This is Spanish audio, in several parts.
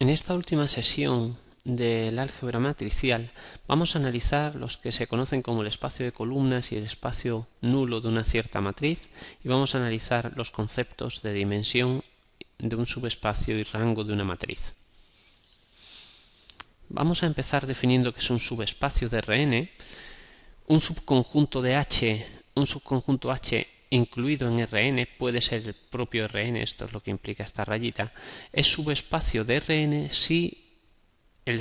En esta última sesión del álgebra matricial vamos a analizar los que se conocen como el espacio de columnas y el espacio nulo de una cierta matriz, y vamos a analizar los conceptos de dimensión de un subespacio y rango de una matriz. Vamos a empezar definiendo qué es un subespacio de Rn. Un subconjunto de H, un subconjunto H incluido en Rn, puede ser el propio Rn, esto es lo que implica esta rayita, es subespacio de Rn si el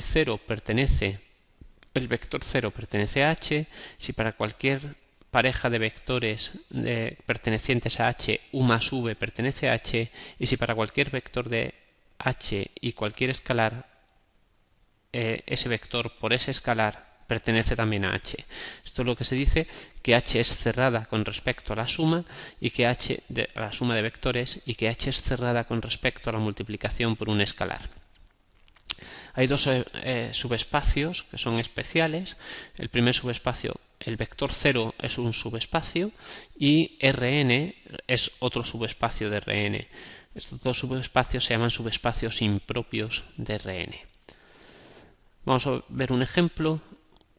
vector 0 pertenece a H, si para cualquier pareja de vectores pertenecientes a H, U más V pertenece a H, y si para cualquier vector de H y cualquier escalar, ese vector por ese escalar pertenece también a H. Esto es lo que se dice que H es cerrada con respecto a la suma y que a la suma de vectores, y que H es cerrada con respecto a la multiplicación por un escalar. Hay dos subespacios que son especiales. El primer subespacio, el vector 0, es un subespacio y Rn es otro subespacio de Rn. Estos dos subespacios se llaman subespacios impropios de Rn. Vamos a ver un ejemplo.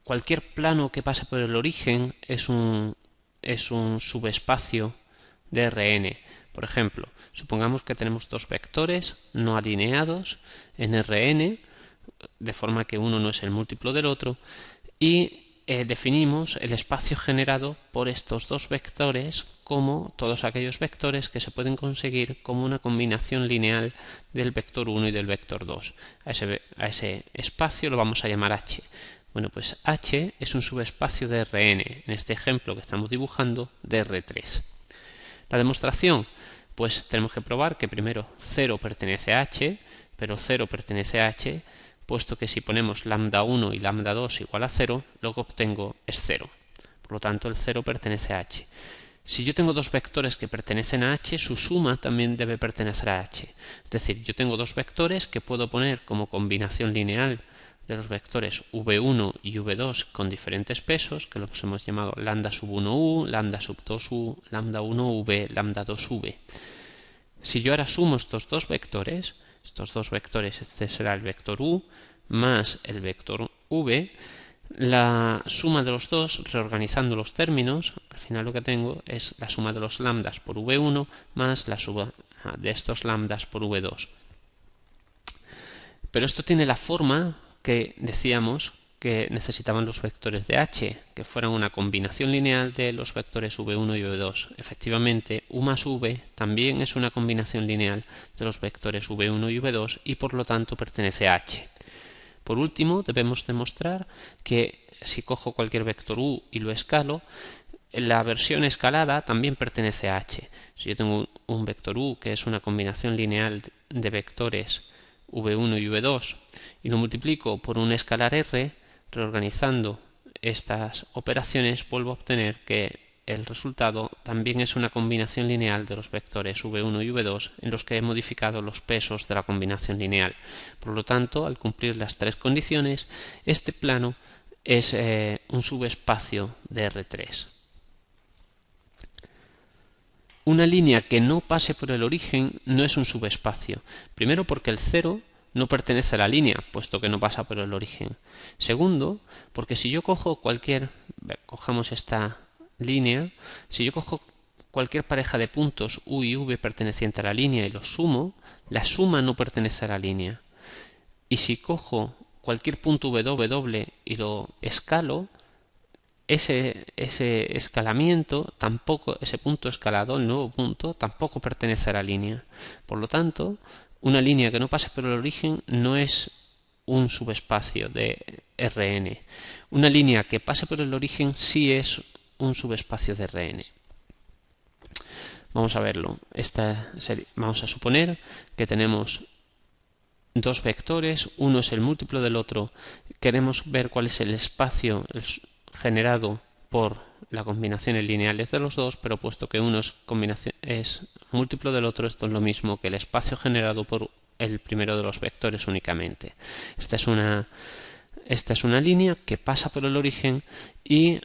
Cualquier plano que pase por el origen es un subespacio de Rn. Por ejemplo, supongamos que tenemos dos vectores no alineados en Rn, de forma que uno no es el múltiplo del otro, y definimos el espacio generado por estos dos vectores como todos aquellos vectores que se pueden conseguir como una combinación lineal del vector 1 y del vector 2. A ese espacio lo vamos a llamar H. Bueno, pues H es un subespacio de Rn, en este ejemplo que estamos dibujando, de R3. La demostración, pues tenemos que probar que primero 0 pertenece a H, pero 0 pertenece a H, puesto que si ponemos lambda 1 y lambda 2 igual a 0, lo que obtengo es 0. Por lo tanto, el 0 pertenece a H. Si yo tengo dos vectores que pertenecen a H, su suma también debe pertenecer a H. Es decir, yo tengo dos vectores que puedo poner como combinación lineal de los vectores v1 y v2 con diferentes pesos, que los hemos llamado lambda sub 1u, lambda sub 2u, lambda 1v, lambda 2v. Si yo ahora sumo estos dos vectores, este será el vector u más el vector v, la suma de los dos, reorganizando los términos, al final lo que tengo es la suma de los lambdas por v1 más la suma de estos lambdas por v2. Pero esto tiene la forma que decíamos que necesitaban los vectores de H, que fueran una combinación lineal de los vectores v1 y v2. Efectivamente, u más v también es una combinación lineal de los vectores v1 y v2 y por lo tanto pertenece a H. Por último, debemos demostrar que si cojo cualquier vector u y lo escalo, la versión escalada también pertenece a H. Si yo tengo un vector u que es una combinación lineal de vectores v1 y v2 y lo multiplico por un escalar r, reorganizando estas operaciones vuelvo a obtener que el resultado también es una combinación lineal de los vectores v1 y v2 en los que he modificado los pesos de la combinación lineal. Por lo tanto, al cumplir las tres condiciones, este plano es un subespacio de R3. Una línea que no pase por el origen no es un subespacio. Primero, porque el 0 no pertenece a la línea, puesto que no pasa por el origen. Segundo, porque si yo cojamos esta línea, si yo cojo cualquier pareja de puntos u y v perteneciente a la línea y los sumo, la suma no pertenece a la línea. Y si cojo cualquier punto w y lo escalo, ese escalamiento tampoco, ese punto escalado, el nuevo punto, tampoco pertenece a la línea. Por lo tanto, una línea que no pase por el origen no es un subespacio de Rn. Una línea que pase por el origen sí es un subespacio de Rn. Vamos a verlo. Vamos a suponer que tenemos dos vectores, uno es el múltiplo del otro. Queremos ver cuál es el espacio generado por las combinaciones lineales de los dos, pero puesto que uno es múltiplo del otro, esto es lo mismo que el espacio generado por el primero de los vectores únicamente. Esta es una línea que pasa por el origen y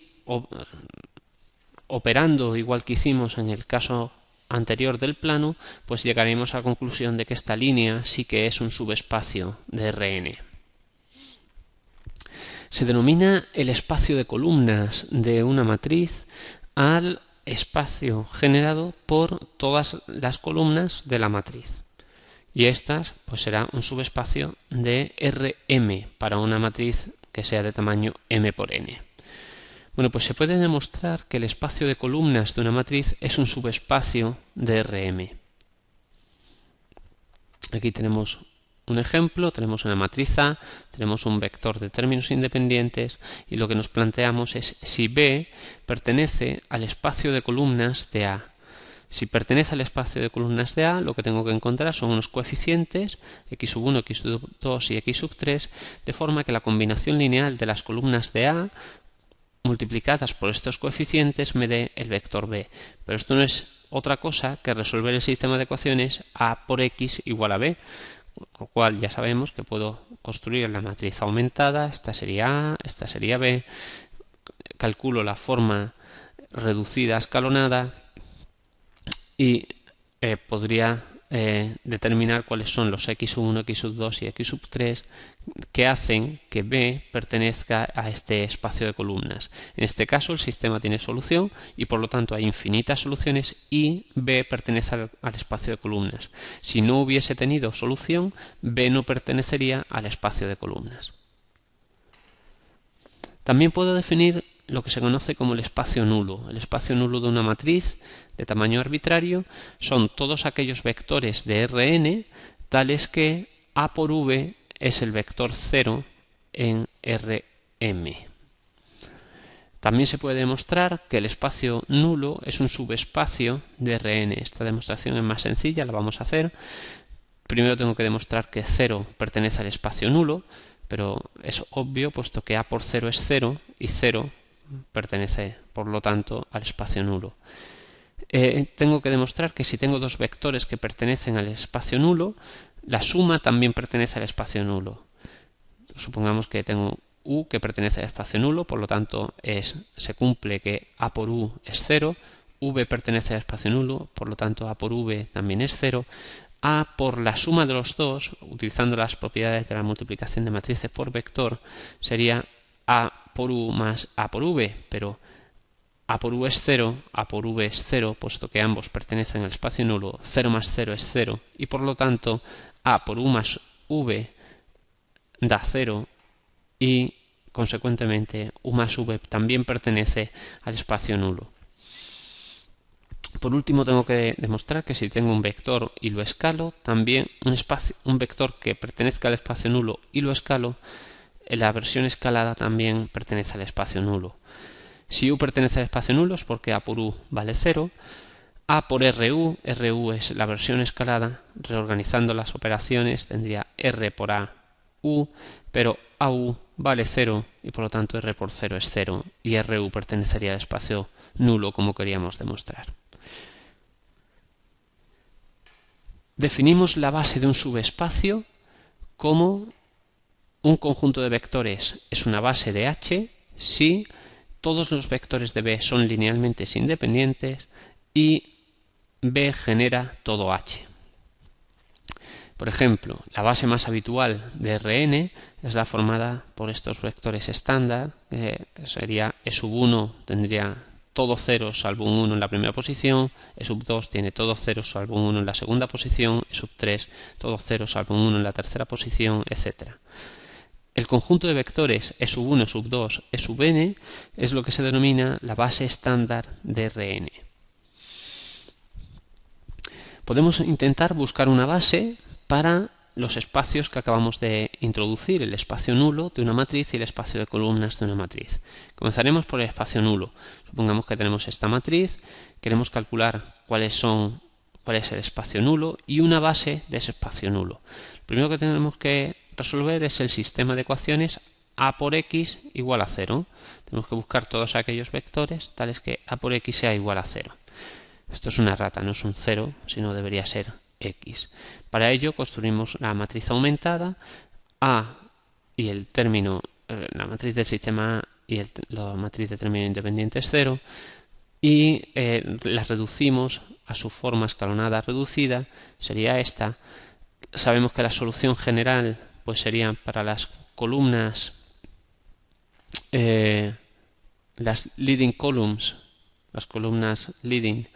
operando igual que hicimos en el caso anterior del plano, pues llegaremos a la conclusión de que esta línea sí que es un subespacio de Rn. Se denomina el espacio de columnas de una matriz al espacio generado por todas las columnas de la matriz. Y estas pues será un subespacio de Rm para una matriz que sea de tamaño m por n. Bueno, pues se puede demostrar que el espacio de columnas de una matriz es un subespacio de Rm. Aquí tenemos un ejemplo, tenemos una matriz A, tenemos un vector de términos independientes y lo que nos planteamos es si B pertenece al espacio de columnas de A. Si pertenece al espacio de columnas de A, lo que tengo que encontrar son unos coeficientes x1, x2 y x3, de forma que la combinación lineal de las columnas de A multiplicadas por estos coeficientes me dé el vector B. Pero esto no es otra cosa que resolver el sistema de ecuaciones A por x igual a B, con lo cual ya sabemos que puedo construir la matriz aumentada, esta sería A, esta sería B, calculo la forma reducida escalonada y podría determinar cuáles son los x1, x2 y x3 que hacen que B pertenezca a este espacio de columnas. En este caso el sistema tiene solución y por lo tanto hay infinitas soluciones y B pertenece al espacio de columnas. Si no hubiese tenido solución, B no pertenecería al espacio de columnas. También puedo definir lo que se conoce como el espacio nulo. El espacio nulo de una matriz de tamaño arbitrario son todos aquellos vectores de Rn tales que A por V es el vector 0 en Rm. También se puede demostrar que el espacio nulo es un subespacio de Rn. Esta demostración es más sencilla, la vamos a hacer. Primero tengo que demostrar que 0 pertenece al espacio nulo, pero es obvio puesto que A por 0 es 0 y 0 pertenece, por lo tanto, al espacio nulo. Tengo que demostrar que si tengo dos vectores que pertenecen al espacio nulo, la suma también pertenece al espacio nulo. Supongamos que tengo U que pertenece al espacio nulo, por lo tanto se cumple que A por U es 0, V pertenece al espacio nulo, por lo tanto A por V también es 0. A por la suma de los dos, utilizando las propiedades de la multiplicación de matrices por vector, sería A por U más A por V, pero A por U es 0, A por V es 0, puesto que ambos pertenecen al espacio nulo, 0 más 0 es 0, y por lo tanto A por U más V da 0 y consecuentemente U más V también pertenece al espacio nulo. Por último tengo que demostrar que si tengo un vector y lo escalo, también un vector que pertenezca al espacio nulo y lo escalo, la versión escalada también pertenece al espacio nulo. Si U pertenece al espacio nulo es porque A por U vale 0. A por RU, RU es la versión escalada, reorganizando las operaciones tendría R por A, U, pero AU vale 0 y por lo tanto R por 0 es 0 y RU pertenecería al espacio nulo como queríamos demostrar. Definimos la base de un subespacio como un conjunto de vectores es una base de H si todos los vectores de B son linealmente independientes y B genera todo H. Por ejemplo, la base más habitual de Rn es la formada por estos vectores estándar, que sería E sub 1 tendría todo 0 salvo un 1 en la primera posición, E sub 2 tiene todo 0 salvo un 1 en la segunda posición, E sub 3 todo 0 salvo un 1 en la tercera posición, etc. El conjunto de vectores E sub 1, E sub 2, E sub n es lo que se denomina la base estándar de Rn. Podemos intentar buscar una base para los espacios que acabamos de introducir, el espacio nulo de una matriz y el espacio de columnas de una matriz. Comenzaremos por el espacio nulo. Supongamos que tenemos esta matriz, queremos calcular cuál es el espacio nulo y una base de ese espacio nulo. Lo primero que tenemos que resolver es el sistema de ecuaciones A por X igual a 0. Tenemos que buscar todos aquellos vectores tales que A por X sea igual a 0. Esto es una errata, no es un 0, sino debería ser X. Para ello construimos la matriz aumentada A y el término, la matriz del sistema A y la matriz de término independiente es 0 y las reducimos a su forma escalonada reducida, sería esta. Sabemos que la solución general pues sería para las columnas, las leading columns, las columnas leading,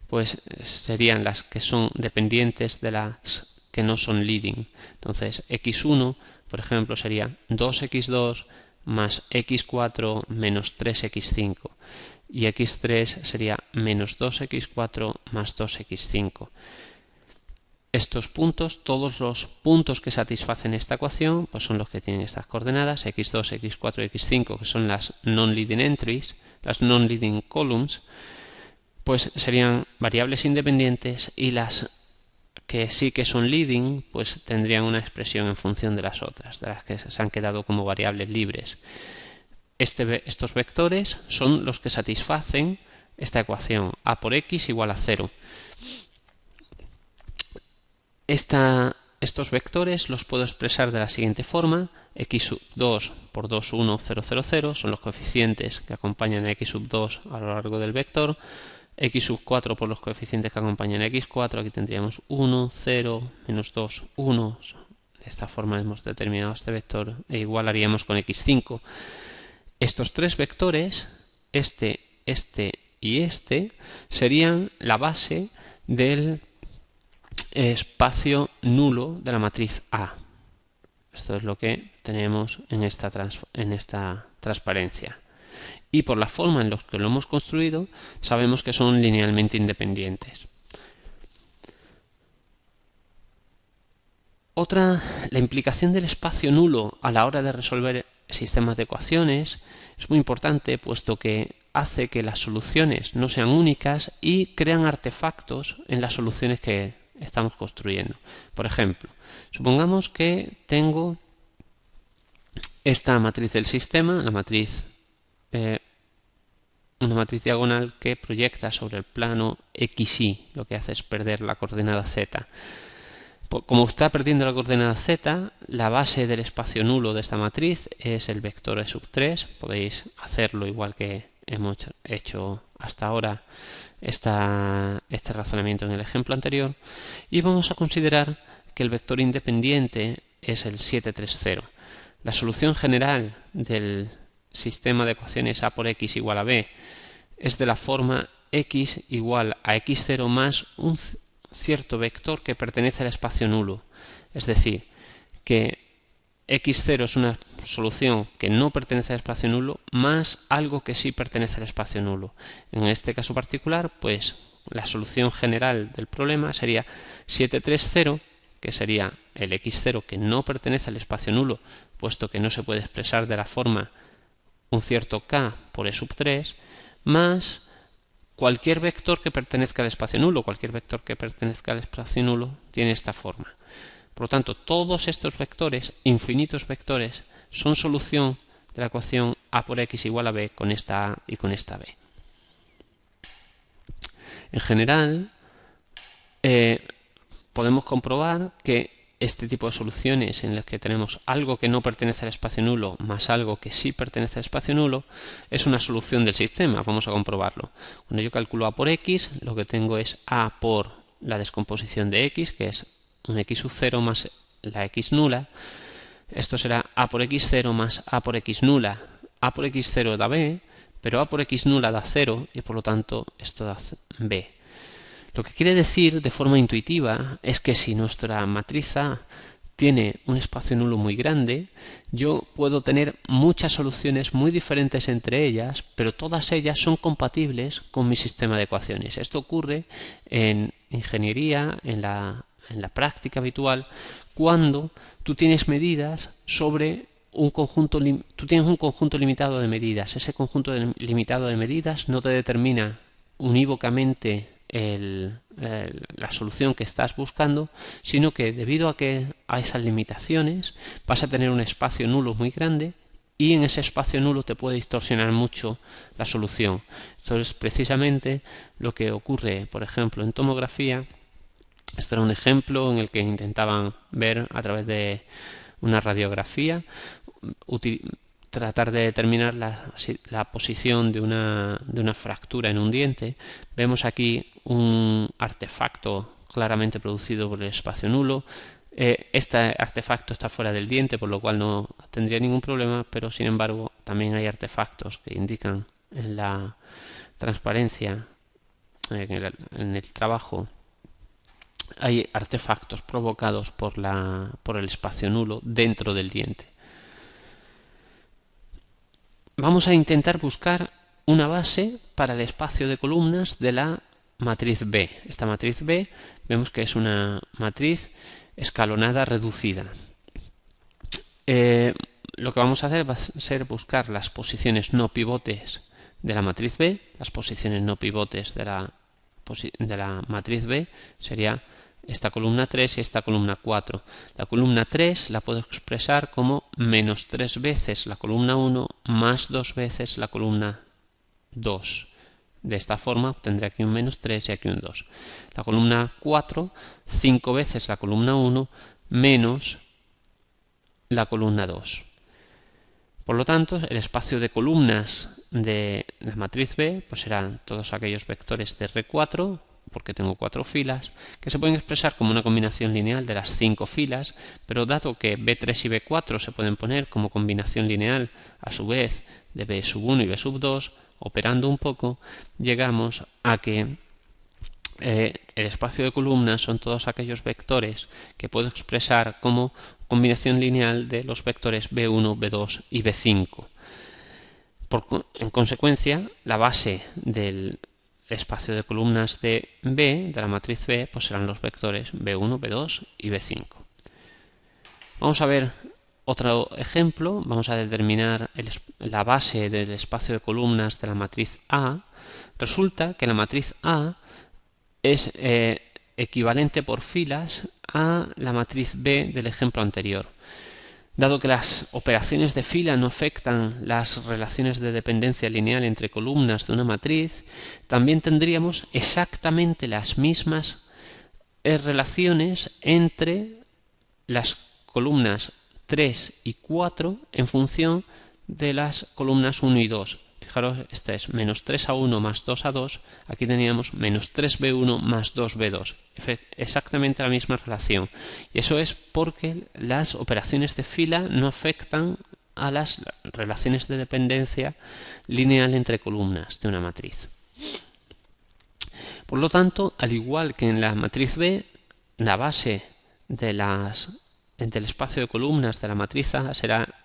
pues serían las que son dependientes de las que no son leading. Entonces x1, por ejemplo, sería 2x2 más x4 menos 3x5 y x3 sería menos 2x4 más 2x5. Estos puntos, todos los puntos que satisfacen esta ecuación, pues son los que tienen estas coordenadas, x2, x4 y x5, que son las non-leading entries, las non-leading columns, pues serían variables independientes, y las que sí que son leading, pues tendrían una expresión en función de las otras, de las que se han quedado como variables libres. Estos vectores son los que satisfacen esta ecuación, a por x igual a 0. Estos vectores los puedo expresar de la siguiente forma: x sub 2 por 2, 1, 0, 0, 0 son los coeficientes que acompañan a x sub 2 a lo largo del vector, x sub 4 por los coeficientes que acompañan a x4, aquí tendríamos 1, 0, menos 2, 1, de esta forma hemos determinado este vector, e igual haríamos con x5. Estos tres vectores, este y este, serían la base del espacio nulo de la matriz A. Esto es lo que tenemos en esta transparencia. Y por la forma en la que lo hemos construido, sabemos que son linealmente independientes. La implicación del espacio nulo a la hora de resolver sistemas de ecuaciones es muy importante, puesto que hace que las soluciones no sean únicas y crean artefactos en las soluciones que estamos construyendo. Por ejemplo, supongamos que tengo esta matriz del sistema, una matriz diagonal que proyecta sobre el plano XY, lo que hace es perder la coordenada Z. Como está perdiendo la coordenada Z, la base del espacio nulo de esta matriz es el vector E sub 3. Podéis hacerlo igual que hemos hecho hasta ahora este razonamiento en el ejemplo anterior, y vamos a considerar que el vector independiente es el 7, 3, 0. La solución general del sistema de ecuaciones a por x igual a b es de la forma x igual a x0 más un cierto vector que pertenece al espacio nulo. Es decir, que x0 es una solución que no pertenece al espacio nulo más algo que sí pertenece al espacio nulo. En este caso particular, pues la solución general del problema sería 7, 3, 0, que sería el x0 que no pertenece al espacio nulo, puesto que no se puede expresar de la forma un cierto k por e sub 3, más cualquier vector que pertenezca al espacio nulo. Cualquier vector que pertenezca al espacio nulo tiene esta forma. Por lo tanto, todos estos vectores, infinitos vectores, son solución de la ecuación a por x igual a b con esta a y con esta b. En general, podemos comprobar que este tipo de soluciones en las que tenemos algo que no pertenece al espacio nulo más algo que sí pertenece al espacio nulo es una solución del sistema. Vamos a comprobarlo. Cuando yo calculo a por x, lo que tengo es a por la descomposición de x, que es un x sub 0 más la x nula. Esto será a por x0 más a por x nula. A por x0 da b, pero a por x nula da 0 y por lo tanto esto da b. Lo que quiere decir de forma intuitiva es que si nuestra matriz A tiene un espacio nulo muy grande, yo puedo tener muchas soluciones muy diferentes entre ellas, pero todas ellas son compatibles con mi sistema de ecuaciones. Esto ocurre en ingeniería, en la práctica habitual, cuando tú tienes medidas sobre un conjunto limitado de medidas. Ese conjunto limitado de medidas no te determina unívocamente la solución que estás buscando, sino que debido a esas limitaciones vas a tener un espacio nulo muy grande, y en ese espacio nulo te puede distorsionar mucho la solución. Entonces, precisamente lo que ocurre, por ejemplo, en tomografía. Este era un ejemplo en el que intentaban ver a través de una radiografía tratar de determinar la posición de una fractura en un diente. Vemos aquí un artefacto claramente producido por el espacio nulo. Este artefacto está fuera del diente, por lo cual no tendría ningún problema, pero sin embargo también hay artefactos que indican en la transparencia, en el trabajo, hay artefactos provocados por el espacio nulo dentro del diente. Vamos a intentar buscar una base para el espacio de columnas de la matriz B. Esta matriz B vemos que es una matriz escalonada reducida. Lo que vamos a hacer va a ser buscar las posiciones no pivotes de la matriz B. Las posiciones no pivotes de la matriz B sería esta columna 3 y esta columna 4. La columna 3 la puedo expresar como menos 3 veces la columna 1 más 2 veces la columna 2. De esta forma obtendré aquí un menos 3 y aquí un 2. La columna 4, 5 veces la columna 1 menos la columna 2. Por lo tanto, el espacio de columnas de la matriz B pues serán todos aquellos vectores de R4, porque tengo 4 filas, que se pueden expresar como una combinación lineal de las 5 filas, pero dado que B3 y B4 se pueden poner como combinación lineal a su vez de B1 y B2, operando un poco, llegamos a que el espacio de columnas son todos aquellos vectores que puedo expresar como combinación lineal de los vectores B1, B2 y B5. En consecuencia, la base del espacio de columnas de B, de la matriz B, pues serán los vectores B1, B2 y B5. Vamos a ver otro ejemplo. Vamos a determinar la base del espacio de columnas de la matriz A. Resulta que la matriz A es equivalente por filas a la matriz B del ejemplo anterior. Dado que las operaciones de fila no afectan las relaciones de dependencia lineal entre columnas de una matriz, también tendríamos exactamente las mismas relaciones entre las columnas 3 y 4 en función de las columnas 1 y 2. Fijaros, esta es menos 3A1 más 2A2. Aquí teníamos menos 3B1 más 2B2. Exactamente la misma relación. Y eso es porque las operaciones de fila no afectan a las relaciones de dependencia lineal entre columnas de una matriz. Por lo tanto, al igual que en la matriz B, la base del espacio de columnas de la matriz A será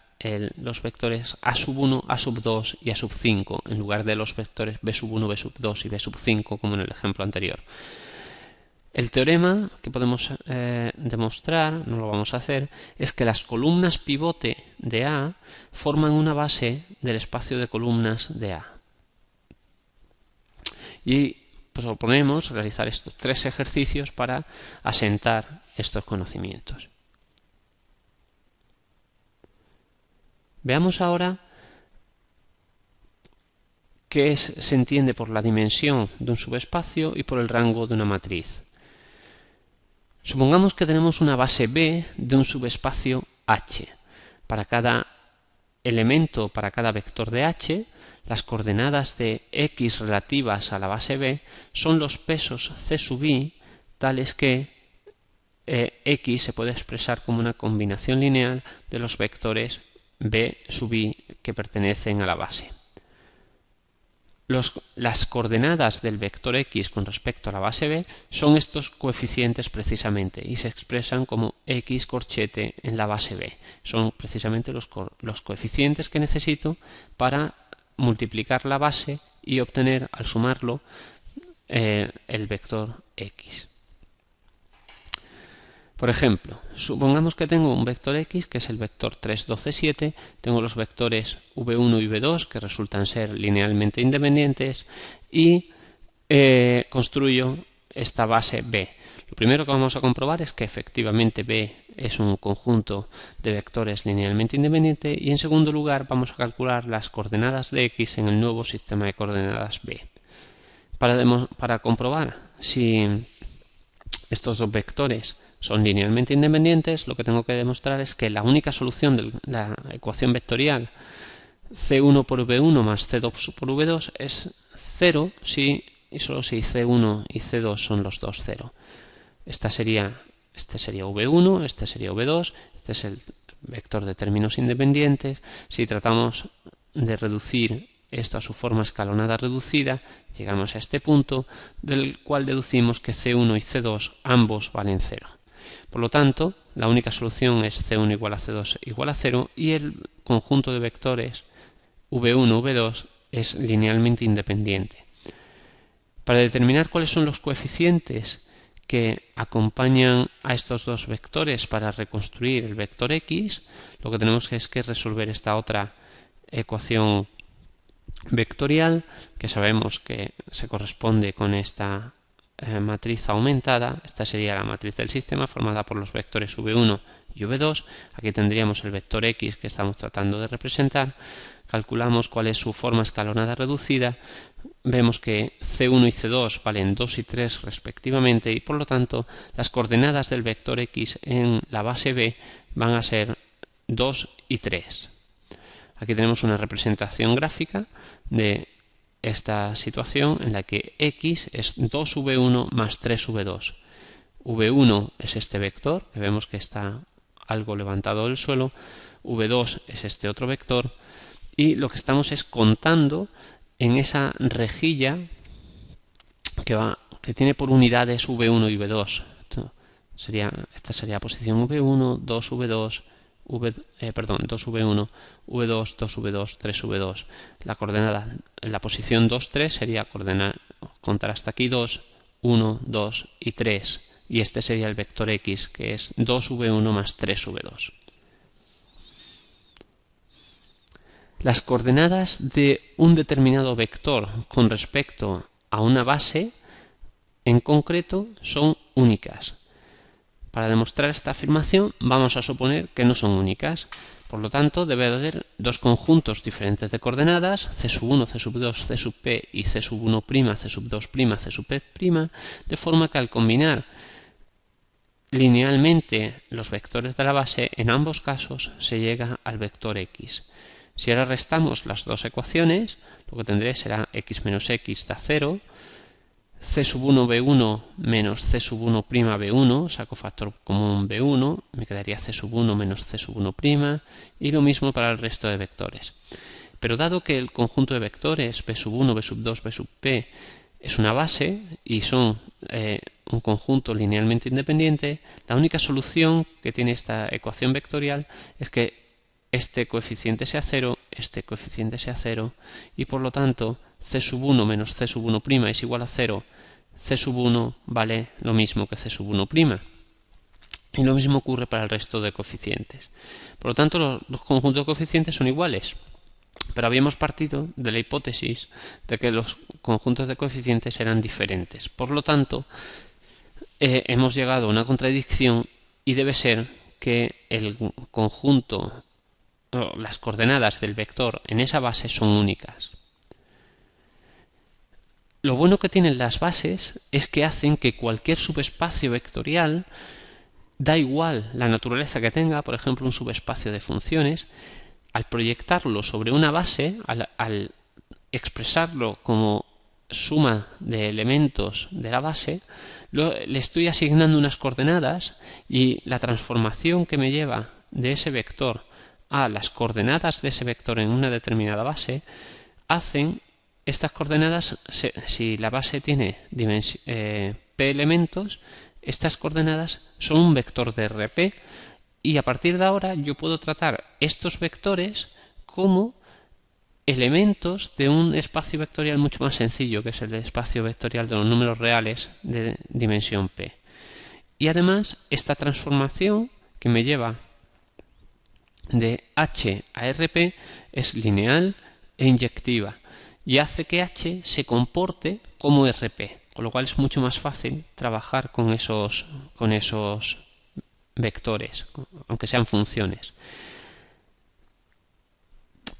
los vectores A1, A2 y A5 en lugar de los vectores B1, B2 y B5 como en el ejemplo anterior. El teorema que podemos demostrar, no lo vamos a hacer, es que las columnas pivote de A forman una base del espacio de columnas de A. Y proponemos realizar estos 3 ejercicios para asentar estos conocimientos. Veamos ahora qué se entiende por la dimensión de un subespacio y por el rango de una matriz. Supongamos que tenemos una base B de un subespacio H. Para cada elemento, para cada vector de H, las coordenadas de X relativas a la base B son los pesos C sub I, tales que X se puede expresar como una combinación lineal de los vectores B sub I que pertenecen a la base. Las coordenadas del vector X con respecto a la base B son estos coeficientes precisamente y se expresan como X corchete en la base B. Son precisamente los coeficientes que necesito para multiplicar la base y obtener al sumarlo el vector X. Por ejemplo, supongamos que tengo un vector X que es el vector 3, 12, 7, tengo los vectores V1 y V2 que resultan ser linealmente independientes y construyo esta base B. Lo primero que vamos a comprobar es que efectivamente B es un conjunto de vectores linealmente independiente y en segundo lugar vamos a calcular las coordenadas de X en el nuevo sistema de coordenadas B. Para comprobar si estos dos vectores son linealmente independientes, lo que tengo que demostrar es que la única solución de la ecuación vectorial C1 por V1 más C2 por V2 es 0 si y solo si C1 y C2 son los dos 0. Este sería V1, este sería V2, este es el vector de términos independientes. Si tratamos de reducir esto a su forma escalonada reducida, llegamos a este punto, del cual deducimos que C1 y C2 ambos valen 0. Por lo tanto, la única solución es C1 igual a C2 igual a 0 y el conjunto de vectores V1, V2 es linealmente independiente. Para determinar cuáles son los coeficientes que acompañan a estos dos vectores para reconstruir el vector X, lo que tenemos es que resolver esta otra ecuación vectorial que sabemos que se corresponde con esta matriz aumentada. Esta sería la matriz del sistema formada por los vectores V1 y V2. Aquí tendríamos el vector X que estamos tratando de representar. Calculamos cuál es su forma escalonada reducida. Vemos que C1 y C2 valen 2 y 3 respectivamente y por lo tanto las coordenadas del vector X en la base B van a ser 2 y 3. Aquí tenemos una representación gráfica de esta situación en la que X es 2V1 más 3V2. V1 es este vector, que vemos que está algo levantado del suelo. V2 es este otro vector. Y lo que estamos es contando en esa rejilla que tiene por unidades V1 y V2. Esta sería posición V1, 2V2, 2V1, V2, 2V2, 3V2. La coordenada en la posición 2, 3 sería contar hasta aquí 2, 1, 2 y 3. Y este sería el vector X, que es 2V1 más 3V2. Las coordenadas de un determinado vector con respecto a una base en concreto son únicas. Para demostrar esta afirmación vamos a suponer que no son únicas. Por lo tanto, debe haber dos conjuntos diferentes de coordenadas, C1, C2, C y C1', C2', C P', de forma que al combinar linealmente los vectores de la base, en ambos casos se llega al vector X. Si ahora restamos las dos ecuaciones, lo que tendré será x menos x da 0, C1B1 menos C1'B1, saco factor común B1, me quedaría C1 menos C1', y lo mismo para el resto de vectores. Pero dado que el conjunto de vectores B1, B2, Bp es una base y son un conjunto linealmente independiente, la única solución que tiene esta ecuación vectorial es que este coeficiente sea 0, este coeficiente sea 0 y por lo tanto C1 menos C1' es igual a 0, C1 vale lo mismo que C1'. Y lo mismo ocurre para el resto de coeficientes. Por lo tanto, los conjuntos de coeficientes son iguales. Pero habíamos partido de la hipótesis de que los conjuntos de coeficientes eran diferentes. Por lo tanto, hemos llegado a una contradicción y debe ser que el conjunto, las coordenadas del vector en esa base son únicas. Lo bueno que tienen las bases es que hacen que cualquier subespacio vectorial, da igual la naturaleza que tenga, por ejemplo un subespacio de funciones, al proyectarlo sobre una base, al expresarlo como suma de elementos de la base, le estoy asignando unas coordenadas y la transformación que me lleva de ese vector a las coordenadas de ese vector en una determinada base hacen estas coordenadas, si la base tiene p elementos, estas coordenadas son un vector de Rp y a partir de ahora yo puedo tratar estos vectores como elementos de un espacio vectorial mucho más sencillo, que es el espacio vectorial de los números reales de dimensión p. Y además esta transformación que me lleva de H a Rp es lineal e inyectiva y hace que H se comporte como Rp, con lo cual es mucho más fácil trabajar con esos vectores, aunque sean funciones.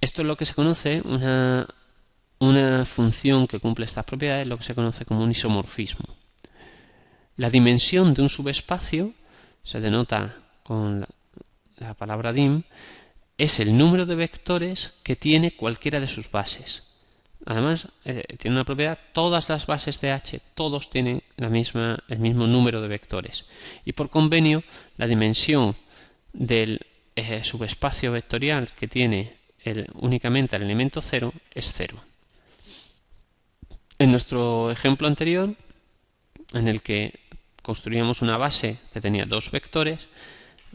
Esto es lo que se conoce, una función que cumple estas propiedades, lo que se conoce como un isomorfismo. La dimensión de un subespacio se denota con la palabra dim, es el número de vectores que tiene cualquiera de sus bases. Además, tiene una propiedad: todas las bases de H, todos tienen el mismo número de vectores. Y por convenio, la dimensión del subespacio vectorial que tiene únicamente el elemento 0 es 0. En nuestro ejemplo anterior, en el que construíamos una base que tenía dos vectores,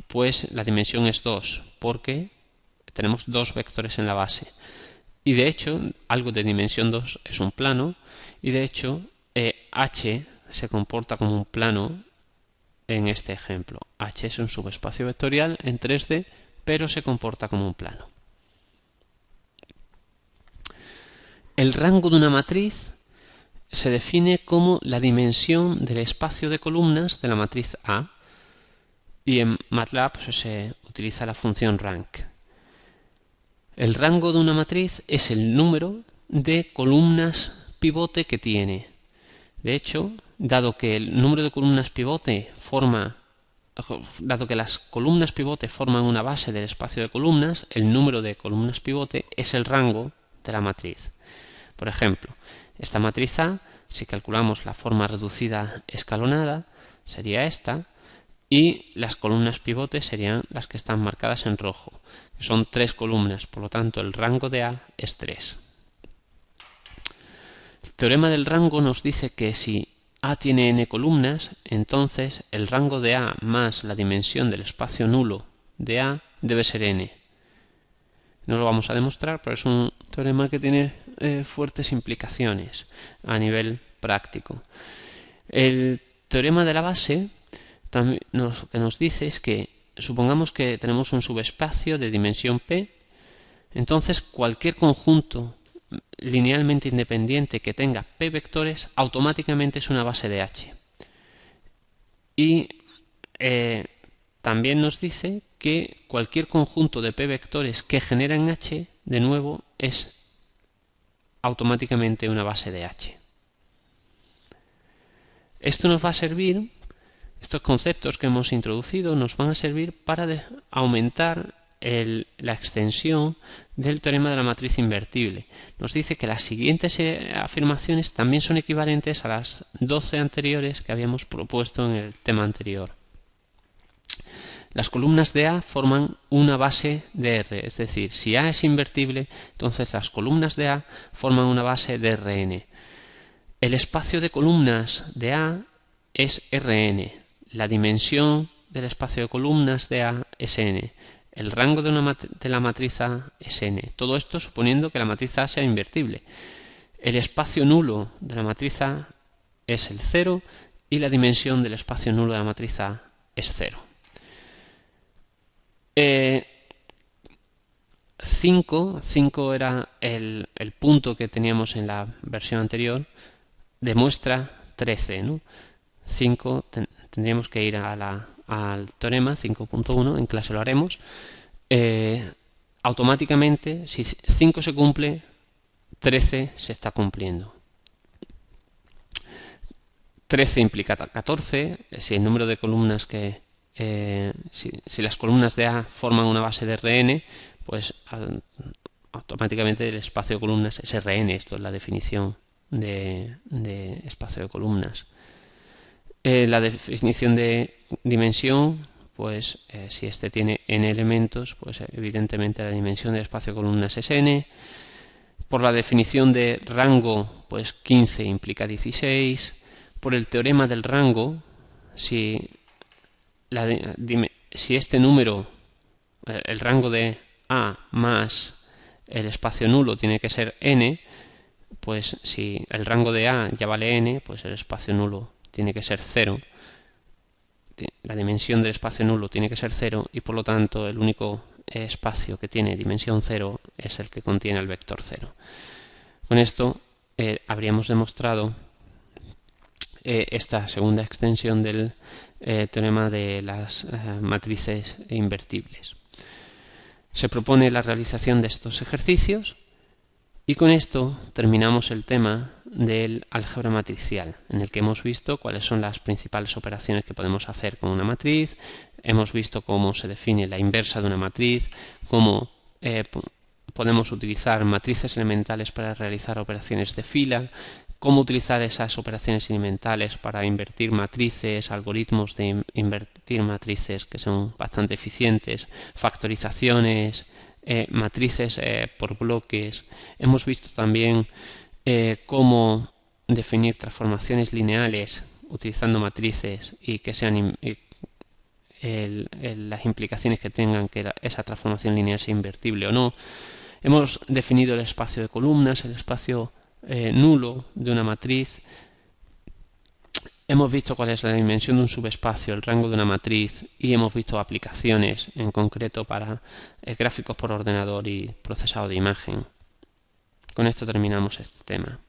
pues la dimensión es 2, porque tenemos dos vectores en la base. Y de hecho, algo de dimensión 2 es un plano, y de hecho H se comporta como un plano en este ejemplo. H es un subespacio vectorial en 3D, pero se comporta como un plano. El rango de una matriz se define como la dimensión del espacio de columnas de la matriz A, y en MATLAB se utiliza la función rank. El rango de una matriz es el número de columnas pivote que tiene. De hecho, dado que las columnas pivote forman una base del espacio de columnas, el número de columnas pivote es el rango de la matriz. Por ejemplo, esta matriz A, si calculamos la forma reducida escalonada, sería esta, y las columnas pivote serían las que están marcadas en rojo, que son 3 columnas, por lo tanto el rango de A es 3. El teorema del rango nos dice que si A tiene n columnas, entonces el rango de A más la dimensión del espacio nulo de A debe ser n. No lo vamos a demostrar, pero es un teorema que tiene fuertes implicaciones a nivel práctico. El teorema de la base también lo que nos dice es que supongamos que tenemos un subespacio de dimensión P, entonces cualquier conjunto linealmente independiente que tenga P vectores automáticamente es una base de H. Y también nos dice que cualquier conjunto de P vectores que generan H, de nuevo, es automáticamente una base de H. Esto nos va a servir, estos conceptos que hemos introducido nos van a servir para aumentar la extensión del teorema de la matriz invertible. Nos dice que las siguientes afirmaciones también son equivalentes a las 12 anteriores que habíamos propuesto en el tema anterior. Las columnas de A forman una base de R, es decir, si A es invertible, entonces las columnas de A forman una base de Rn. El espacio de columnas de A es Rn, la dimensión del espacio de columnas de A es n, el rango de la matriz A es n. Todo esto suponiendo que la matriz A sea invertible. El espacio nulo de la matriz A es el 0 y la dimensión del espacio nulo de la matriz A es 0. 5 era el punto que teníamos en la versión anterior, demuestra 13, ¿no? 5 tendríamos que ir al teorema 5.1, en clase lo haremos. Automáticamente, si 5 se cumple, 13 se está cumpliendo. 13 implica 14, si el número de columnas si las columnas de A forman una base de Rn, pues automáticamente el espacio de columnas es Rn. Esto es la definición de espacio de columnas. La definición de dimensión, pues si este tiene n elementos, pues evidentemente la dimensión del espacio de columnas es n. Por la definición de rango, pues 15 implica 16. Por el teorema del rango, si este número, el rango de A más el espacio nulo tiene que ser n, pues si el rango de A ya vale n, pues el espacio nulo tiene que ser 0. La dimensión del espacio nulo tiene que ser 0 y por lo tanto el único espacio que tiene dimensión 0 es el que contiene el vector 0. Con esto habríamos demostrado esta segunda extensión del teorema de las matrices invertibles. Se propone la realización de estos ejercicios y con esto terminamos el tema del álgebra matricial, en el que hemos visto cuáles son las principales operaciones que podemos hacer con una matriz, hemos visto cómo se define la inversa de una matriz, cómo podemos utilizar matrices elementales para realizar operaciones de fila, cómo utilizar esas operaciones elementales para invertir matrices, algoritmos de invertir matrices que son bastante eficientes, factorizaciones, matrices por bloques. Hemos visto también cómo definir transformaciones lineales utilizando matrices y que sean las implicaciones que tengan que esa transformación lineal sea invertible o no. Hemos definido el espacio de columnas, el espacio nulo de una matriz. Hemos visto cuál es la dimensión de un subespacio, el rango de una matriz, y hemos visto aplicaciones en concreto para gráficos por ordenador y procesado de imagen. Con esto terminamos este tema.